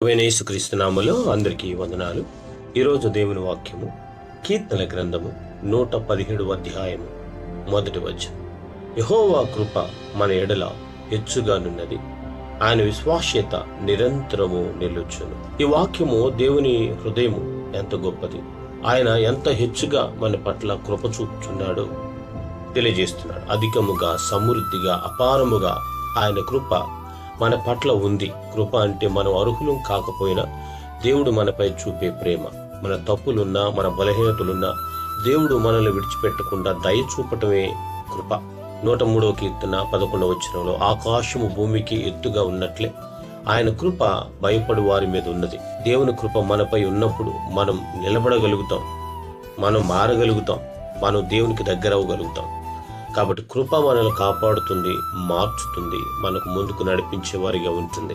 యేసుక్రీస్తు నామములో అందరికీ వందనాలు. ఈరోజు దేవుని వాక్యము కీర్తనల గ్రంథము 117వ అధ్యాయము 1వ వచనం. యెహోవా కృప మన ఎడల హెచ్చుగానున్నది, ఆయన విశ్వాస్యత నిరంతరము నిలుచును. ఈ వాక్యము దేవుని హృదయము ఎంత గొప్పది, ఆయన ఎంత హెచ్చుగా మన పట్ల కృప చూపుచున్నాడో తెలియజేస్తున్నాడు. అధికముగా, సమృద్ధిగా, అపారముగా ఆయన కృప మన పట్ల ఉంది. కృప అంటే మనం అర్హులం కాకపోయినా దేవుడు మనపై చూపే ప్రేమ. మన తప్పులున్నా, మన బలహీనతలున్నా దేవుడు మనల్ని విడిచిపెట్టకుండా దయ చూపటమే కృప. 103వ కీర్తన 11వ వచనంలో, ఆకాశము భూమికి ఎత్తుగా ఉన్నట్లే ఆయన కృప భయపడు వారి మీద ఉన్నది. దేవుని కృప మనపై ఉన్నప్పుడు మనం నిలబడగలుగుతాం, మనం మారగలుగుతాం, మనం దేవునికి దగ్గర అవ్వగలుగుతాం. కాబట్టి కృప మనల్ని కాపాడుతుంది, మార్చుతుంది, మనకు ముందుకు నడిపించే వారిగా ఉంటుంది.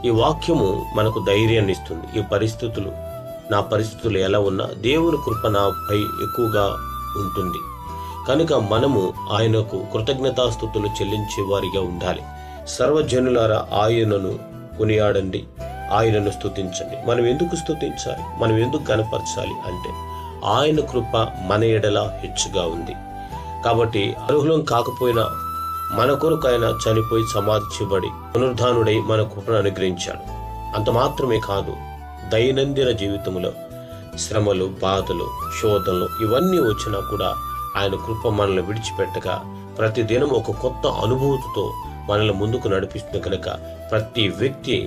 ఈ వాక్యము మనకు ధైర్యాన్ని ఇస్తుంది. ఈ పరిస్థితులు, నా పరిస్థితులు ఎలా ఉన్నా దేవుని కృప నాపై ఎక్కువగా ఉంటుంది కనుక మనము ఆయనకు కృతజ్ఞతాస్తుతులు చెల్లించే వారిగా ఉండాలి. సర్వజనులారా ఆయనను కొనియాడండి, ఆయనను స్తుతించండి. మనం ఎందుకు స్తుతించాలి, మనం ఎందుకు కనపరచాలి అంటే ఆయన కృప మన ఎడల హెచ్చుగా ఉంది. కాబట్టి అర్హులం కాకపోయినా మన కొరకు ఆయన చనిపోయి సమాధి చేయబడి పునరుద్ధానుడై మన కృపను అనుగ్రహించాడు. అంత మాత్రమే కాదు, దైనందిన జీవితంలో శ్రమలు, బాధలు, శోధనలు ఇవన్నీ వచ్చినా కూడా ఆయన కృప మనల్ని విడిచిపెట్టగా ప్రతిదినం ఒక కొత్త అనుభూతితో మనల్ని ముందుకు నడిపిస్తుంది. కనుక ప్రతి వ్యక్తి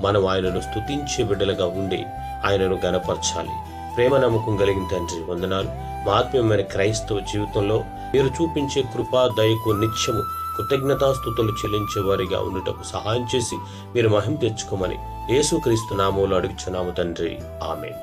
మనం ఆయనను స్తుతించే బిడ్డలుగా ఉండి ఆయనను గణపరచాలి. ప్రేమ నమ్మకం కలిగిన తండ్రి వందనాలు. మా ఆత్మీయమైన క్రైస్తవ జీవితంలో మీరు చూపించే కృపా దయకు నిత్యము కృతజ్ఞతాస్తుతులు చెల్లించే వారిగా ఉండుటకు సహాయం చేసి మీరు మహిమ తెచ్చుకోమని యేసుక్రీస్తు నామములో అడుగుచున్నాము తండ్రి, ఆమేన్.